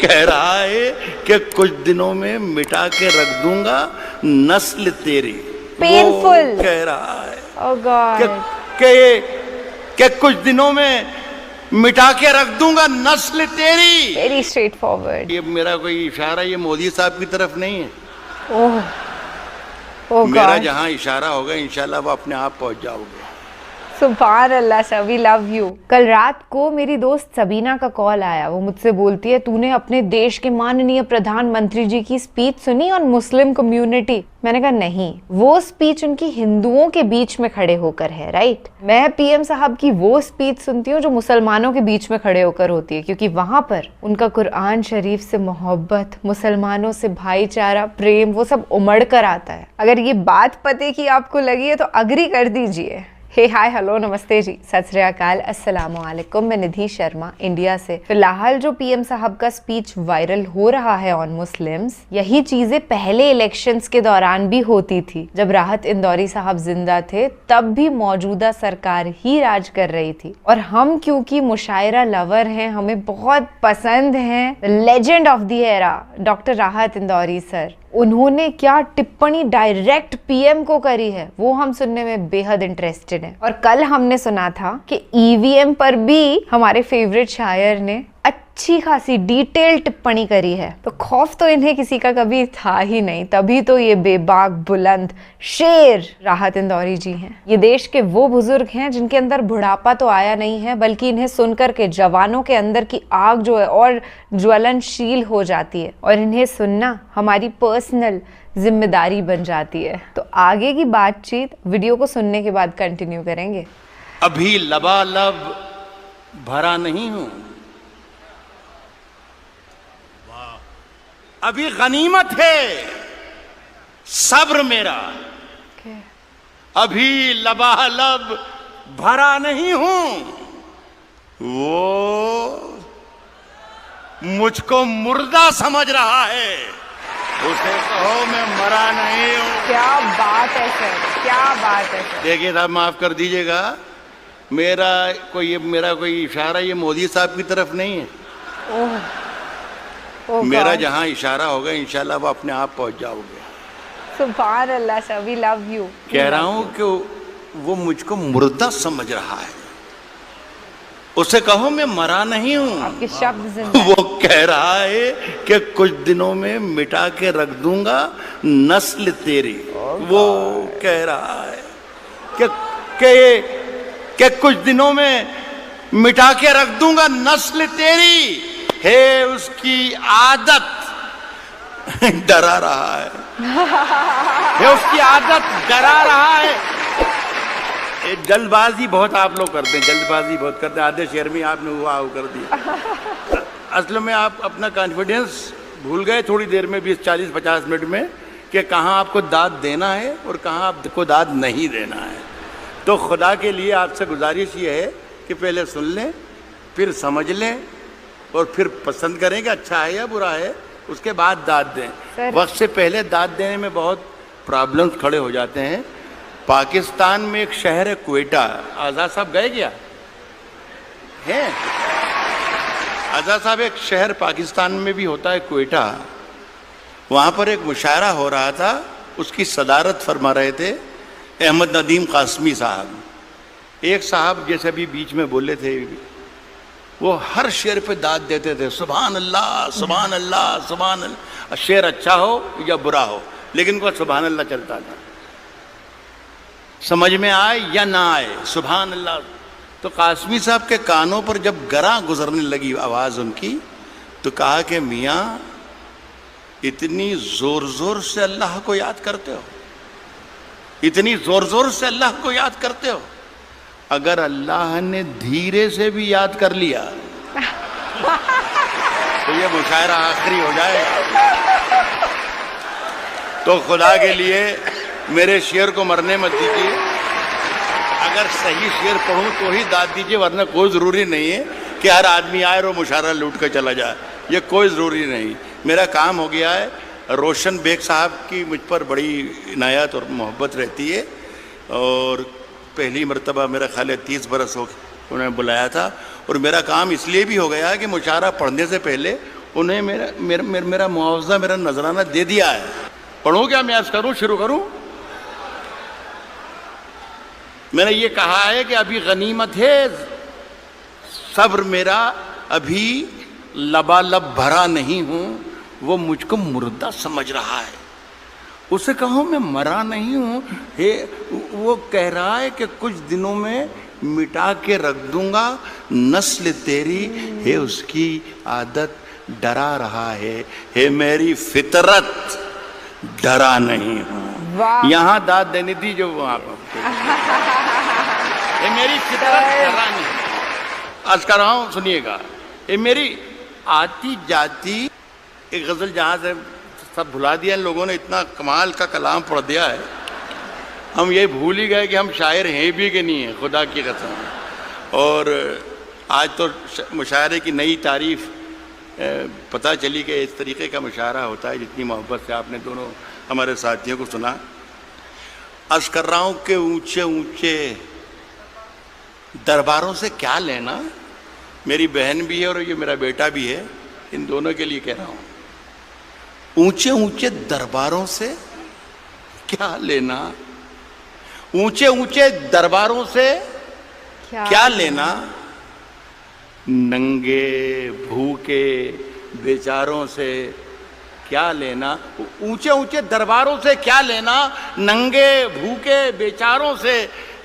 कह रहा है कि कुछ दिनों में मिटा के रख दूंगा नस्ल तेरी। Painful. वो कह रहा है Oh God. कि कुछ दिनों में मिटा के रख दूंगा नस्ल तेरी। Very straightforward. ये मेरा कोई इशारा ये मोदी साहब की तरफ नहीं है। Oh. Oh मेरा God. जहां इशारा होगा इंशाल्लाह वो अपने आप पहुंच जाओगे। सुभान अल्लाह सर, वी लव यू। कल रात को मेरी दोस्त सबीना का कॉल आया। वो मुझसे बोलती है, तूने अपने देश के माननीय प्रधानमंत्री जी की स्पीच सुनी ऑन मुस्लिम कम्युनिटी? मैंने कहा नहीं, वो स्पीच उनकी हिंदुओं के बीच में खड़े होकर है, राइट। मैं पीएम साहब की वो स्पीच सुनती हूँ जो मुसलमानों के बीच में खड़े होकर होती है, क्योंकि वहां पर उनका कुरान शरीफ से मोहब्बत, मुसलमानों से भाईचारा, प्रेम, वो सब उमड़ कर आता है। अगर ये बात पते की आपको लगी है तो अग्री कर दीजिए। हे हाय हेलो नमस्ते जी, सत श्री अकाल, अस्सलाम वालेकुम। मैं निधि शर्मा इंडिया से। फिलहाल जो पीएम साहब का स्पीच वायरल हो रहा है ऑन मुस्लिम्स, यही चीजें पहले इलेक्शंस के दौरान भी होती थी। जब राहत इंदौरी साहब जिंदा थे तब भी मौजूदा सरकार ही राज कर रही थी। और हम क्योंकि मुशायरा लवर हैं, हमें बहुत पसंद हैं legend of the era doctor राहत इंदौरी सर। उन्होंने क्या टिप्पणी डायरेक्ट पीएम को करी है वो हम सुनने में बेहद इंटरेस्टेड हैं। और कल हमने सुना था कि ईवीएम पर भी हमारे फेवरेट शायर ने अच्छी खासी डिटेल टिप्पणी करी है। तो खौफ तो इन्हें किसी का कभी था ही नहीं, तभी तो ये बेबाक बुलंद शेर राहत इंदौरी जी हैं। ये देश के वो बुजुर्ग हैं जिनके अंदर बुढ़ापा तो आया नहीं है, बल्कि इन्हें सुनकर के जवानों के अंदर की आग जो है और ज्वलनशील हो जाती है, और इन्हें सुनना हमारी पर्सनल जिम्मेदारी बन जाती है। तो आगे की बातचीत वीडियो को सुनने के बाद कंटिन्यू करेंगे। अभी लबालब भरा नहीं हूं, अभी गनीमत है सब्र मेरा। अभी लबालब भरा नहीं हूं, वो मुझको मुर्दा समझ रहा है, उसे कहो मैं मरा नहीं हूं। क्या बात है सर, क्या बात है सर। देखिए साहब माफ कर दीजिएगा, मेरा कोई इशारा ये मोदी साहब की तरफ नहीं है। ओह, मेरा जहां इशारा होगा इंशाल्लाह वो अपने आप पहुंच जाओगे। सुभान अल्लाह सर, वी लव यू। कह रहा हूं कि वो मुझको मुर्दा समझ रहा है, उसे कहो मैं मरा नहीं हूं। आपके शब्द जिंदा हैं। वो कह रहा है कि कुछ दिनों में मिटा के रख दूंगा नस्ल तेरी। वो कह रहा है कि कुछ दिनों में मिटा के रख दूंगा नस्ल तेरी। है उसकी आदत डरा रहा है उसकी आदत डरा रहा है। जल्दबाजी बहुत आप लोग करते हैं, जल्दबाजी बहुत करते हैं। आधे शेर में आपने हुआ कर दिया। असल में आप अपना कॉन्फिडेंस भूल गए थोड़ी देर में, 20 40 50 मिनट में, कि कहाँ आपको दाद देना है और कहाँ आपको दाद नहीं देना है। तो खुदा के लिए आपसे गुजारिश ये है कि पहले सुन लें, फिर समझ लें, और फिर पसंद करें कि अच्छा है या बुरा है, उसके बाद दाद दें। वक्त से पहले दाद देने में बहुत प्रॉब्लम्स खड़े हो जाते हैं। पाकिस्तान में एक शहर है क्वेटा, आज़ाद साहब गए क्या हैं? आज़ाद साहब, एक शहर पाकिस्तान में भी होता है क्वेटा, वहाँ पर एक मुशायरा हो रहा था, उसकी सदारत फरमा रहे थे अहमद नदीम कासमी साहब। एक साहब जैसे अभी बीच में बोले थे, वो हर शेर पे दाद देते थे, सुभान अल्लाह सुभान अल्लाह सुभान अल्लाह। शेर अच्छा हो या बुरा हो, लेकिन वो सुभान अल्लाह चलता था, समझ में आए या ना आए, सुभान अल्लाह। तो कासमी साहब के कानों पर जब गरा गुजरने लगी आवाज़ उनकी, तो कहा कि मियाँ इतनी ज़ोर ज़ोर से अल्लाह को याद करते हो, इतनी ज़ोर ज़ोर से अल्लाह को याद करते हो, अगर अल्लाह ने धीरे से भी याद कर लिया तो ये मुशायरा आखिरी हो जाएगा। तो खुदा के लिए मेरे शेर को मरने मत दीजिए। अगर सही शेर पढ़ूं तो ही दाद दीजिए, वरना कोई ज़रूरी नहीं है कि हर आदमी आए और मुशायरा लूट कर चला जाए, ये कोई ज़रूरी नहीं। मेरा काम हो गया है। रोशन बेग साहब की मुझ पर बड़ी इनायत और मोहब्बत रहती है, और पहली मरतबा मेरा ख्याल है 30 बरस हो उन्होंने बुलाया था, और मेरा काम इसलिए भी हो गया कि मुशायरा पढ़ने से पहले उन्हें मेरा मुआवजा, मेरा नजराना दे दिया है। पढ़ूं क्या मैं? आज करूं, शुरू करूं? मैंने ये कहा है कि अभी गनीमत है, सब्र मेरा अभी लबालब भरा नहीं हूं। वो मुझको मुर्दा समझ रहा है। उसे कहो मैं मरा नहीं हूं। हे, वो कह रहा है कि कुछ दिनों में मिटा के रख दूंगा नस्ल तेरी, है उसकी आदत डरा रहा है। हे मेरी फितरत डरा नहीं हूं। यहां दाद देनी थी जो वहां पर। ये मेरी फितरत डरा नहीं। आज कर रहा हूं, सुनिएगा। ये मेरी आती जाती एक गजल, जहां से सब भुला दिया इन लोगों ने, इतना कमाल का कलाम पढ़ दिया है, हम ये भूल ही गए कि हम शायर हैं भी कि नहीं है, खुदा की कसम। और आज तो मुशायरे की नई तारीफ पता चली कि इस तरीके का मुशायरा होता है। जितनी मोहब्बत से आपने दोनों हमारे साथियों को सुना। अर्ज़ कर रहा हूँ कि ऊंचे ऊंचे दरबारों से क्या लेना। मेरी बहन भी है और ये मेरा बेटा भी है, इन दोनों के लिए कह रहा हूँ। ऊंचे ऊंचे दरबारों से क्या लेना, ऊंचे ऊंचे दरबारों से क्या लेना, नंगे भूखे बेचारों से क्या लेना। ऊंचे ऊंचे दरबारों से क्या लेना, नंगे भूखे बेचारों से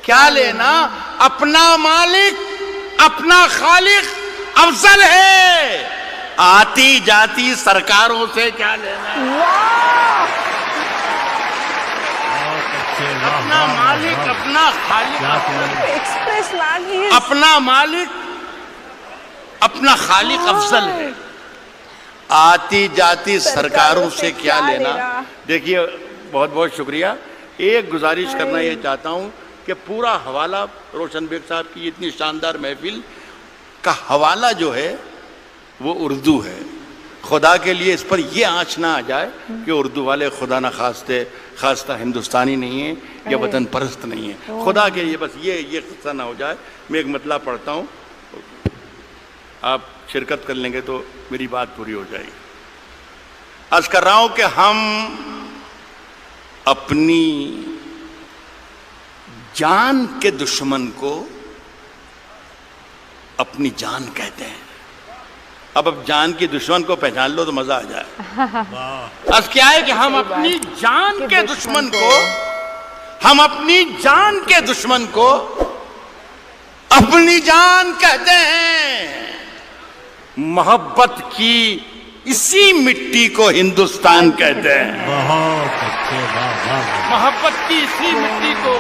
क्या लेना। अपना मालिक अपना खालिक अफजल है, आती जाती सरकारों से क्या लेना। अपना मालिक अपना खालिक, अपना मालिक अपना खालिक अफजल है, आती जाती सरकारों से क्या लेना। देखिए, बहुत बहुत शुक्रिया। एक गुजारिश करना ये चाहता हूँ कि पूरा हवाला रोशन बेग साहब की इतनी शानदार महफिल का हवाला जो है वो उर्दू है। खुदा के लिए इस पर ये आँच ना आ जाए कि उर्दू वाले खुदा ना खास्ता हिंदुस्तानी नहीं है या वतन परस्त नहीं है। खुदा के लिए बस ये किस्सा ना हो जाए। मैं एक मतला पढ़ता हूँ, आप शिरकत कर लेंगे तो मेरी बात पूरी हो जाएगी। अर्ज कर रहा हूं कि हम अपनी जान के दुश्मन को अपनी जान कहते हैं। अब जान की दुश्मन को पहचान लो तो मजा आ जाए। अर्ज क्या है कि हम अपनी जान के दुश्मन को, हम अपनी जान के दुश्मन को अपनी जान कहते हैं। मोहब्बत की इसी मिट्टी को हिंदुस्तान कहते हैं। बहुत अच्छे, मोहब्बत की इसी मिट्टी को।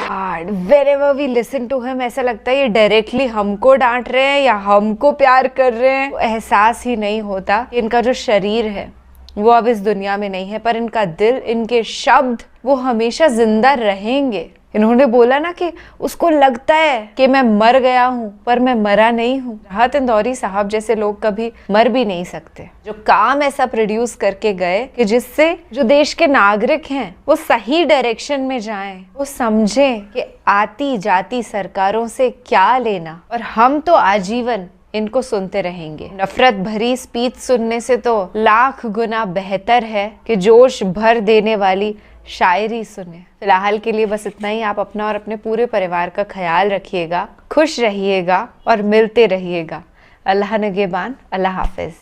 Whenever we listen to him, ऐसा लगता है ये डायरेक्टली हमको डांट रहे हैं या हमको प्यार कर रहे हैं। एहसास ही नहीं होता। इनका जो शरीर है वो अब इस दुनिया में नहीं है, पर इनका दिल, इनके शब्द वो हमेशा जिंदा रहेंगे। इन्होंने बोला ना कि उसको लगता है कि मैं मर गया हूँ, पर मैं मरा नहीं हूँ। राहत इंदौरी साहब जैसे लोग कभी मर भी नहीं सकते, जो काम ऐसा प्रोड्यूस करके गए कि जिससे जो देश के नागरिक हैं वो सही डायरेक्शन में जाएं, वो समझें कि आती जाती सरकारों से क्या लेना। और हम तो आजीवन इनको सुनते रहेंगे। नफरत भरी स्पीच सुनने से तो लाख गुना बेहतर है कि जोश भर देने वाली शायरी सुने। फिलहाल के लिए बस इतना ही। आप अपना और अपने पूरे परिवार का ख्याल रखिएगा, खुश रहिएगा और मिलते रहिएगा। अल्लाह निगहबान। अल्लाह हाफिज।